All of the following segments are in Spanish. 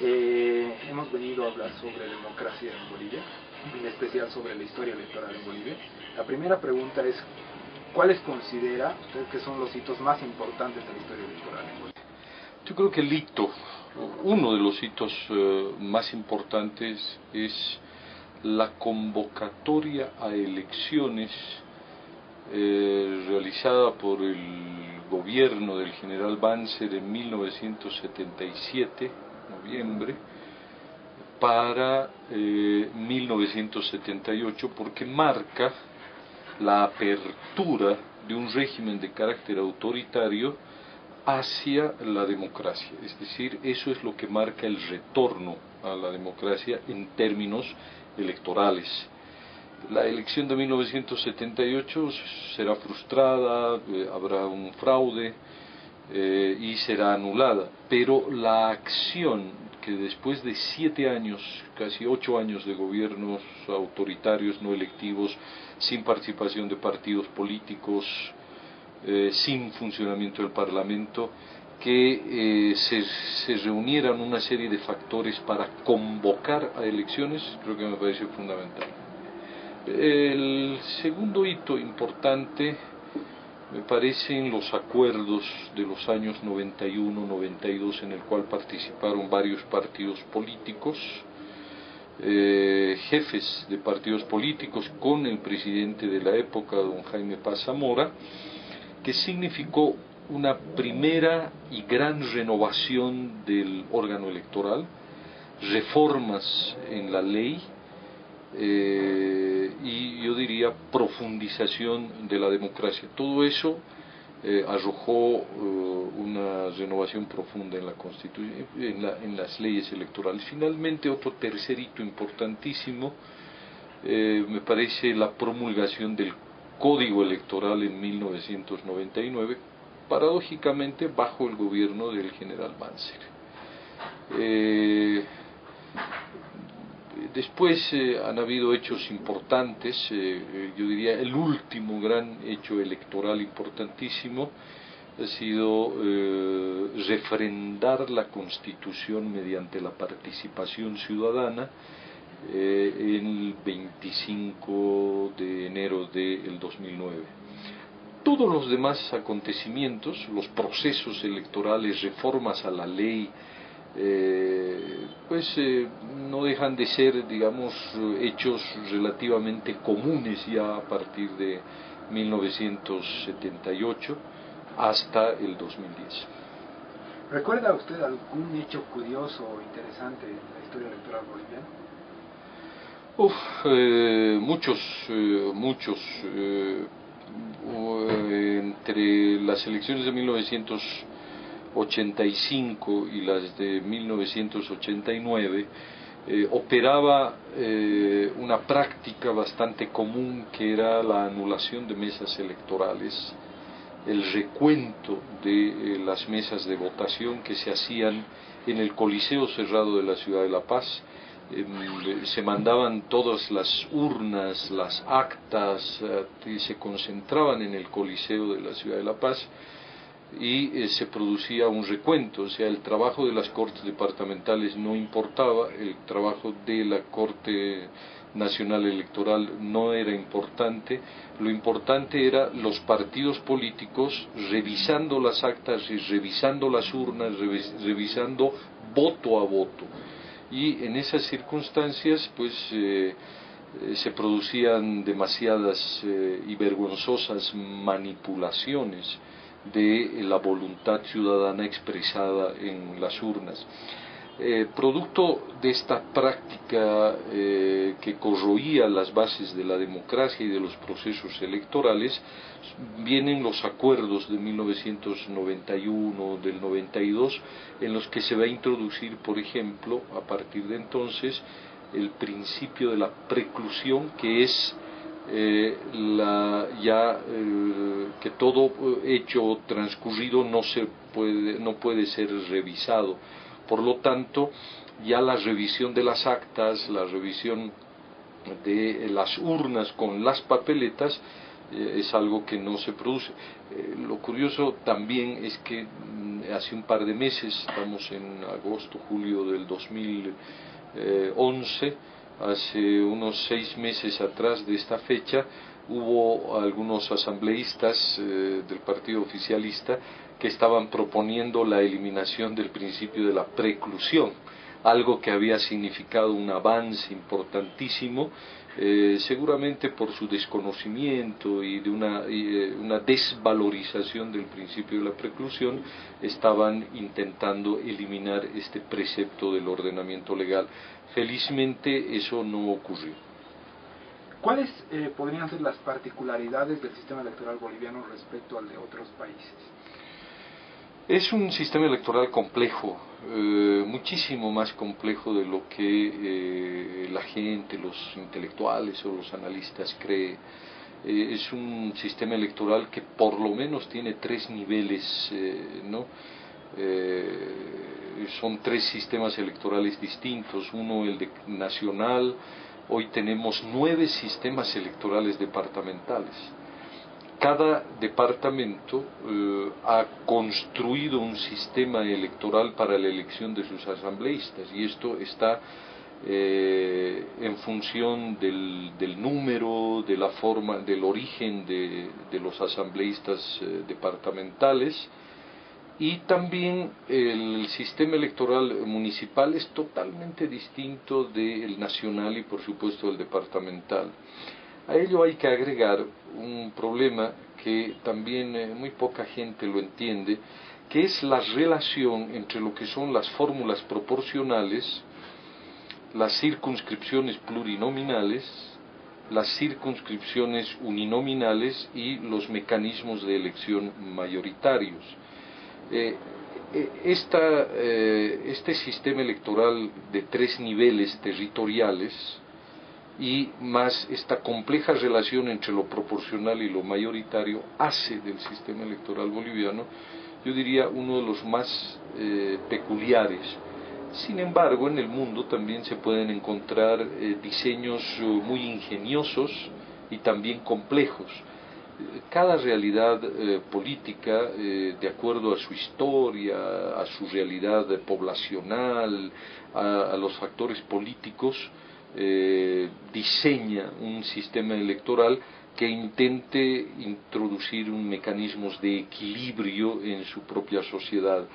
Hemos venido a hablar sobre democracia en Bolivia, en especial sobre la historia electoral en Bolivia. La primera pregunta es, ¿cuáles considera usted que son los hitos más importantes de la historia electoral en Bolivia? Yo creo que uno de los hitos más importantes es la convocatoria a elecciones realizada por el gobierno del general Banzer en 1977, noviembre, para 1978, porque marca la apertura de un régimen de carácter autoritario hacia la democracia. Es decir, eso es lo que marca el retorno a la democracia en términos electorales. La elección de 1978 será frustrada, habrá un fraude y será anulada, pero la acción que después de 7 años, casi 8 años de gobiernos autoritarios no electivos, sin participación de partidos políticos, sin funcionamiento del Parlamento, que se reunieran una serie de factores para convocar a elecciones, creo que me parece fundamental. El segundo hito importante me parecen los acuerdos de los años 91-92 en el cual participaron varios partidos políticos, jefes de partidos políticos con el presidente de la época, don Jaime Paz Zamora, que significó una primera y gran renovación del órgano electoral, reformas en la ley y yo diría profundización de la democracia. Todo eso arrojó una renovación profunda en la Constitución, en las leyes electorales. Finalmente, otro tercer hito importantísimo me parece la promulgación del Código Electoral en 1999, paradójicamente bajo el gobierno del general Banzer. Después han habido hechos importantes, yo diría el último gran hecho electoral importantísimo ha sido refrendar la Constitución mediante la participación ciudadana el 25 de enero del 2009. Todos los demás acontecimientos, los procesos electorales, reformas a la ley, no dejan de ser, digamos, hechos relativamente comunes ya a partir de 1978 hasta el 2010. ¿Recuerda usted algún hecho curioso o interesante en la historia electoral boliviana? Muchos. Entre las elecciones de 1985 y las de 1989 operaba una práctica bastante común que era la anulación de mesas electorales, el recuento de las mesas de votación que se hacían en el Coliseo Cerrado de la ciudad de La Paz. Se mandaban todas las urnas, las actas, y se concentraban en el Coliseo de la ciudad de La Paz y se producía un recuento, o sea, el trabajo de las cortes departamentales no importaba, el trabajo de la Corte Nacional Electoral no era importante, lo importante era los partidos políticos revisando las actas y revisando las urnas, revisando voto a voto. Y en esas circunstancias se producían demasiadas y vergonzosas manipulaciones de la voluntad ciudadana expresada en las urnas. Producto de esta práctica que corroía las bases de la democracia y de los procesos electorales, vienen los acuerdos de 1991, del 92, en los que se va a introducir, por ejemplo, a partir de entonces, el principio de la preclusión, que es que todo hecho transcurrido no puede ser revisado. Por lo tanto, ya la revisión de las actas, la revisión de las urnas con las papeletas, es algo que no se produce. Lo curioso también es que hace un par de meses, estamos en agosto, julio del 2011, hace unos 6 meses atrás de esta fecha, hubo algunos asambleístas del partido oficialista que estaban proponiendo la eliminación del principio de la preclusión, algo que había significado un avance importantísimo, seguramente por su desconocimiento y de una desvalorización del principio de la preclusión. Estaban intentando eliminar este precepto del ordenamiento legal. Felizmente eso no ocurrió. ¿Cuáles podrían ser las particularidades del sistema electoral boliviano respecto al de otros países? Es un sistema electoral complejo, muchísimo más complejo de lo que la gente, los intelectuales o los analistas creen. Es un sistema electoral que por lo menos tiene 3 niveles, ¿no? Son 3 sistemas electorales distintos. Uno, el de nacional. Hoy tenemos 9 sistemas electorales departamentales. Cada departamento ha construido un sistema electoral para la elección de sus asambleístas, y esto está en función del número, de la forma, del origen de los asambleístas departamentales. Y también el sistema electoral municipal es totalmente distinto del nacional y por supuesto del departamental. A ello hay que agregar un problema que también muy poca gente lo entiende, que es la relación entre lo que son las fórmulas proporcionales, las circunscripciones plurinominales, las circunscripciones uninominales y los mecanismos de elección mayoritarios. Este sistema electoral de 3 niveles territoriales y más esta compleja relación entre lo proporcional y lo mayoritario hace del sistema electoral boliviano, yo diría, uno de los más peculiares. Sin embargo, en el mundo también se pueden encontrar diseños muy ingeniosos y también complejos. Cada realidad política, de acuerdo a su historia, a su realidad poblacional, a los factores políticos, diseña un sistema electoral que intente introducir un mecanismos de equilibrio en su propia sociedad.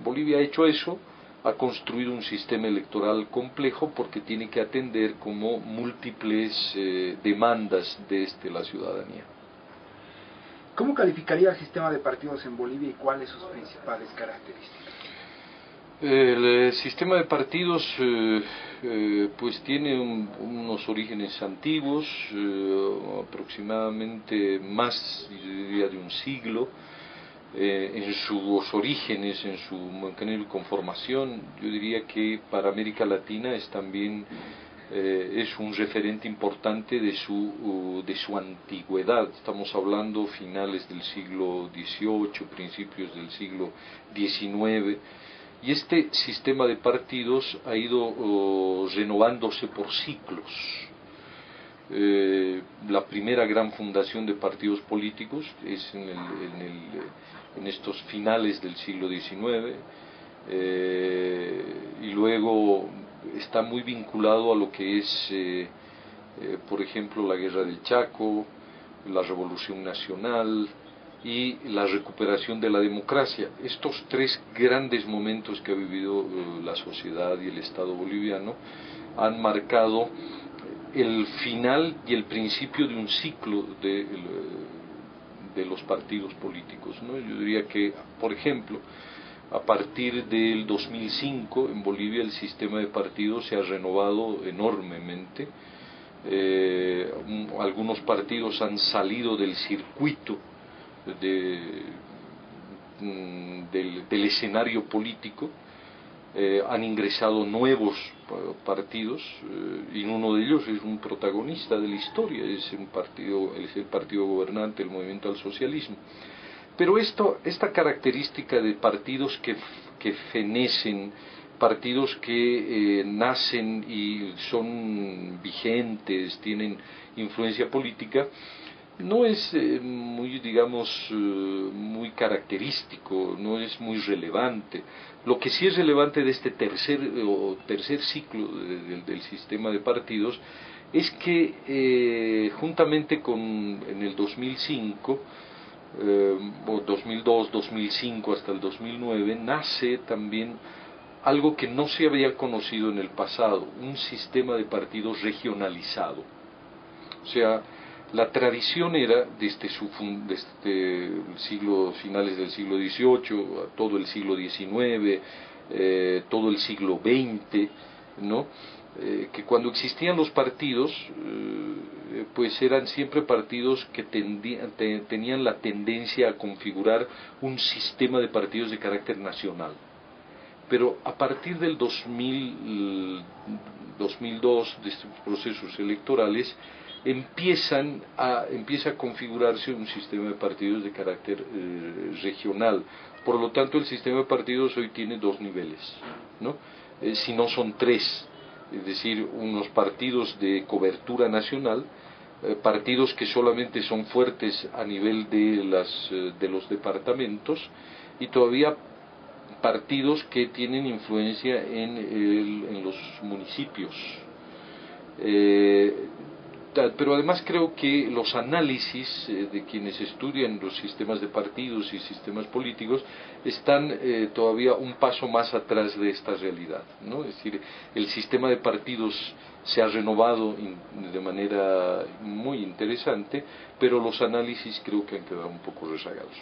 Bolivia ha hecho eso, ha construido un sistema electoral complejo porque tiene que atender como múltiples demandas de la ciudadanía. ¿Cómo calificaría el sistema de partidos en Bolivia y cuáles sus principales características? El sistema de partidos pues tiene unos orígenes antiguos, aproximadamente más, yo diría, de un siglo. En sus orígenes, en su mecanismo de conformación, yo diría que para América Latina es también es un referente importante de su antigüedad. Estamos hablando finales del siglo XVIII, principios del siglo XIX. Y este sistema de partidos ha ido renovándose por ciclos. La primera gran fundación de partidos políticos es en estos finales del siglo XIX, y luego está muy vinculado a lo que es, por ejemplo, la Guerra del Chaco, la Revolución Nacional y la recuperación de la democracia. Estos 3 grandes momentos que ha vivido la sociedad y el Estado boliviano han marcado el final y el principio de un ciclo de los partidos políticos, ¿no? Yo diría que, por ejemplo, a partir del 2005 en Bolivia el sistema de partidos se ha renovado enormemente. Algunos partidos han salido del circuito del escenario político, han ingresado nuevos partidos, y uno de ellos es un protagonista de la historia, es el partido gobernante, el Movimiento al Socialismo. Pero esta característica de partidos que fenecen, partidos que nacen y son vigentes, tienen influencia política, no es muy, digamos, muy característico, no es muy relevante. Lo que sí es relevante de este tercer ciclo del sistema de partidos es que juntamente con en el 2005, o 2002, 2005 hasta el 2009, nace también algo que no se había conocido en el pasado, un sistema de partidos regionalizado. O sea, la tradición era desde el siglo, finales del siglo XVIII, a todo el siglo XIX, todo el siglo XX, ¿no? Que cuando existían los partidos, pues eran siempre partidos que tenían la tendencia a configurar un sistema de partidos de carácter nacional. Pero a partir del 2002, de estos procesos electorales, empieza a configurarse un sistema de partidos de carácter regional. Por lo tanto, el sistema de partidos hoy tiene dos niveles, ¿no? Si no son tres, es decir, unos partidos de cobertura nacional, partidos que solamente son fuertes a nivel de los departamentos, y todavía partidos que tienen influencia en los municipios. Pero además creo que los análisis de quienes estudian los sistemas de partidos y sistemas políticos están todavía un paso más atrás de esta realidad, ¿no? Es decir, el sistema de partidos se ha renovado de manera muy interesante, pero los análisis creo que han quedado un poco rezagados.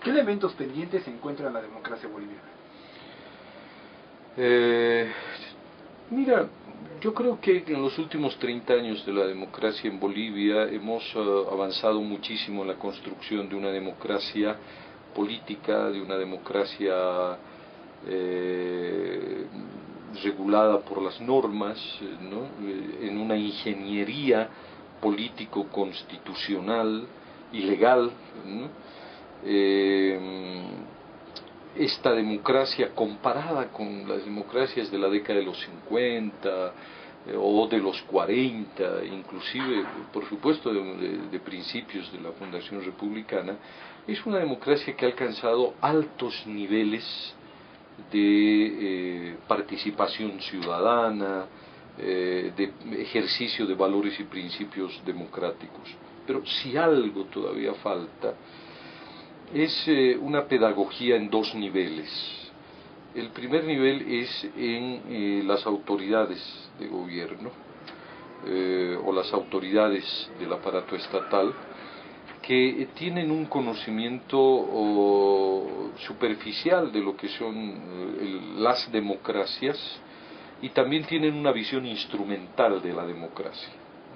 ¿Qué elementos pendientes se encuentran en la democracia boliviana? Mira, yo creo que en los últimos 30 años de la democracia en Bolivia hemos avanzado muchísimo en la construcción de una democracia política, de una democracia regulada por las normas, ¿no? En una ingeniería político-constitucional y legal, ¿no? Esta democracia comparada con las democracias de la década de los 50 o de los 40, inclusive, por supuesto, de principios de la Fundación Republicana, es una democracia que ha alcanzado altos niveles de participación ciudadana, de ejercicio de valores y principios democráticos. Pero si algo todavía falta, es una pedagogía en dos niveles. El primer nivel es en las autoridades de gobierno o las autoridades del aparato estatal, que tienen un conocimiento superficial de lo que son las democracias, y también tienen una visión instrumental de la democracia,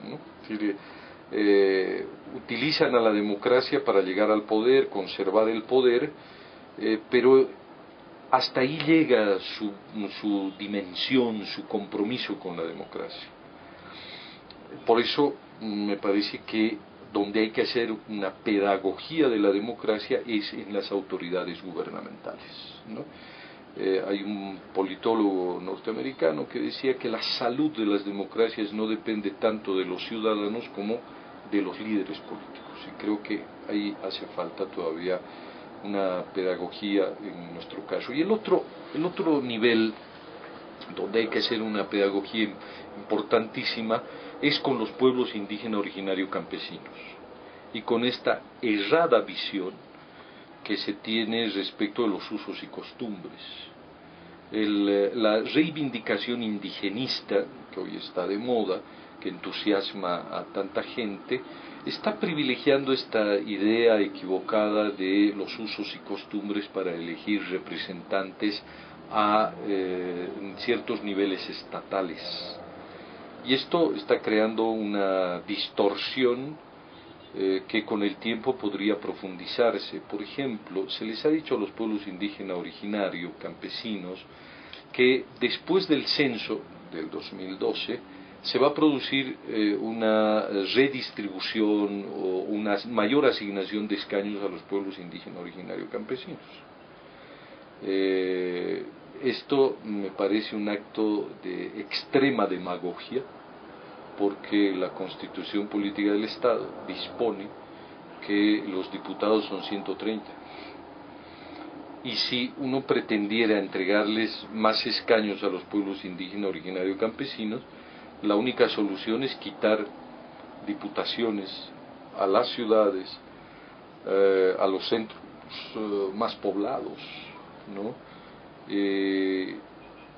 ¿no? Es decir, utilizan a la democracia para llegar al poder, conservar el poder, pero hasta ahí llega su dimensión, su compromiso con la democracia. Por eso me parece que donde hay que hacer una pedagogía de la democracia es en las autoridades gubernamentales, ¿no? Hay un politólogo norteamericano que decía que la salud de las democracias no depende tanto de los ciudadanos como de los líderes políticos, y creo que ahí hace falta todavía una pedagogía en nuestro caso. Y el otro nivel donde hay que hacer una pedagogía importantísima es con los pueblos indígenas originarios campesinos, y con esta errada visión que se tiene respecto de los usos y costumbres. La reivindicación indigenista, que hoy está de moda, que entusiasma a tanta gente, está privilegiando esta idea equivocada de los usos y costumbres para elegir representantes a ciertos niveles estatales. Y esto está creando una distorsión que con el tiempo podría profundizarse. Por ejemplo, se les ha dicho a los pueblos indígenas originarios, campesinos, que después del censo del 2012 se va a producir una redistribución o una mayor asignación de escaños a los pueblos indígenas originarios campesinos. Esto me parece un acto de extrema demagogia, porque la Constitución Política del Estado dispone que los diputados son 130. Y si uno pretendiera entregarles más escaños a los pueblos indígenas originarios campesinos, la única solución es quitar diputaciones a las ciudades, a los centros más poblados, ¿no?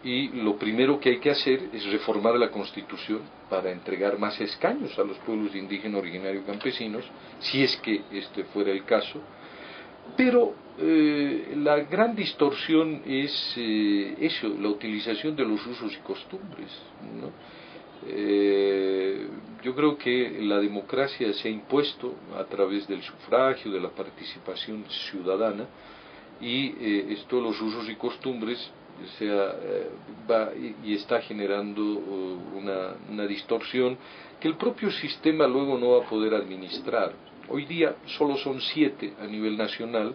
Y lo primero que hay que hacer es reformar la Constitución para entregar más escaños a los pueblos indígenas originarios campesinos, si es que este fuera el caso. Pero la gran distorsión es eso, la utilización de los usos y costumbres, ¿no? Yo creo que la democracia se ha impuesto a través del sufragio, de la participación ciudadana, y esto, los usos y costumbres, va y está generando una distorsión que el propio sistema luego no va a poder administrar. Hoy día solo son 7 a nivel nacional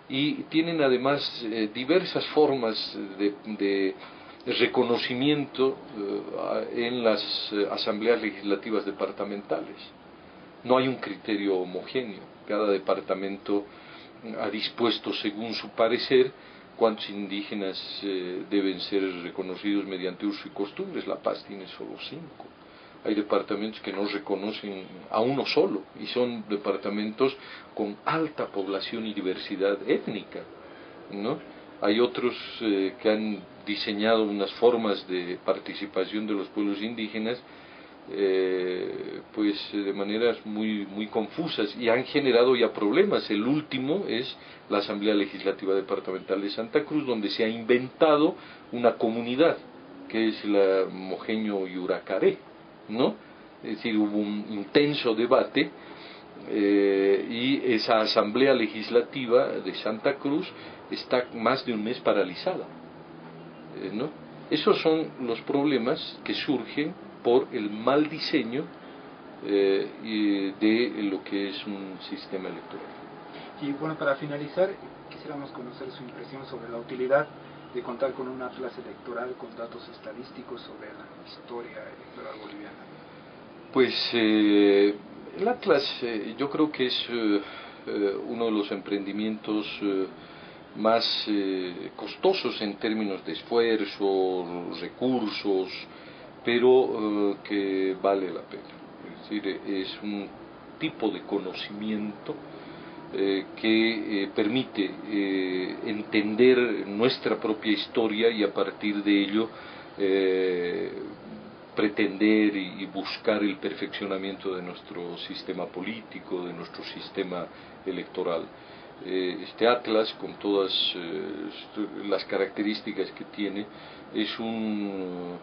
y tienen además diversas formas de reconocimiento en las asambleas legislativas departamentales. No hay un criterio homogéneo, cada departamento ha dispuesto según su parecer cuántos indígenas deben ser reconocidos mediante uso y costumbres. La Paz tiene solo 5. Hay departamentos que no reconocen a uno solo y son departamentos con alta población y diversidad étnica, ¿no? Hay otros que han diseñado unas formas de participación de los pueblos indígenas pues de maneras muy confusas y han generado ya problemas. El último es la Asamblea Legislativa Departamental de Santa Cruz, donde se ha inventado una comunidad que es la Mojeño Yuracaré, ¿no? Es decir, hubo un intenso debate y esa Asamblea Legislativa de Santa Cruz está más de un mes paralizada, ¿no? Esos son los problemas que surgen por el mal diseño de lo que es un sistema electoral. Y bueno, para finalizar, quisiéramos conocer su impresión sobre la utilidad de contar con un atlas electoral con datos estadísticos sobre la historia electoral boliviana. Pues el atlas yo creo que es uno de los emprendimientos más costosos en términos de esfuerzo, recursos, pero que vale la pena. Es decir, es un tipo de conocimiento que permite entender nuestra propia historia y a partir de ello pretender y buscar el perfeccionamiento de nuestro sistema político, de nuestro sistema electoral. Este atlas, con todas las características que tiene, es un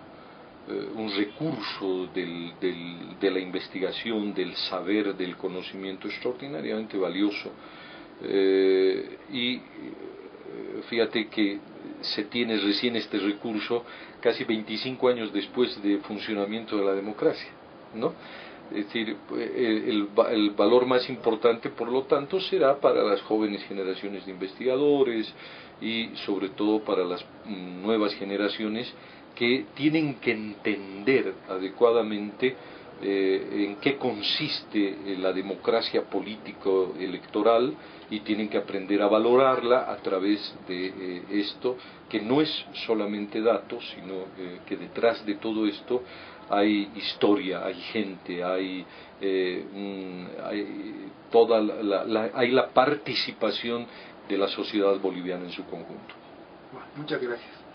recurso de la investigación, del saber, del conocimiento extraordinariamente valioso. Y fíjate que se tiene recién este recurso casi 25 años después de funcionamiento de la democracia, ¿no? Es decir, el valor más importante, por lo tanto, será para las jóvenes generaciones de investigadores y sobre todo para las nuevas generaciones que tienen que entender adecuadamente en qué consiste la democracia político-electoral y tienen que aprender a valorarla a través de esto, que no es solamente datos, sino que detrás de todo esto hay historia, hay gente, hay la participación de la sociedad boliviana en su conjunto. Bueno, muchas gracias.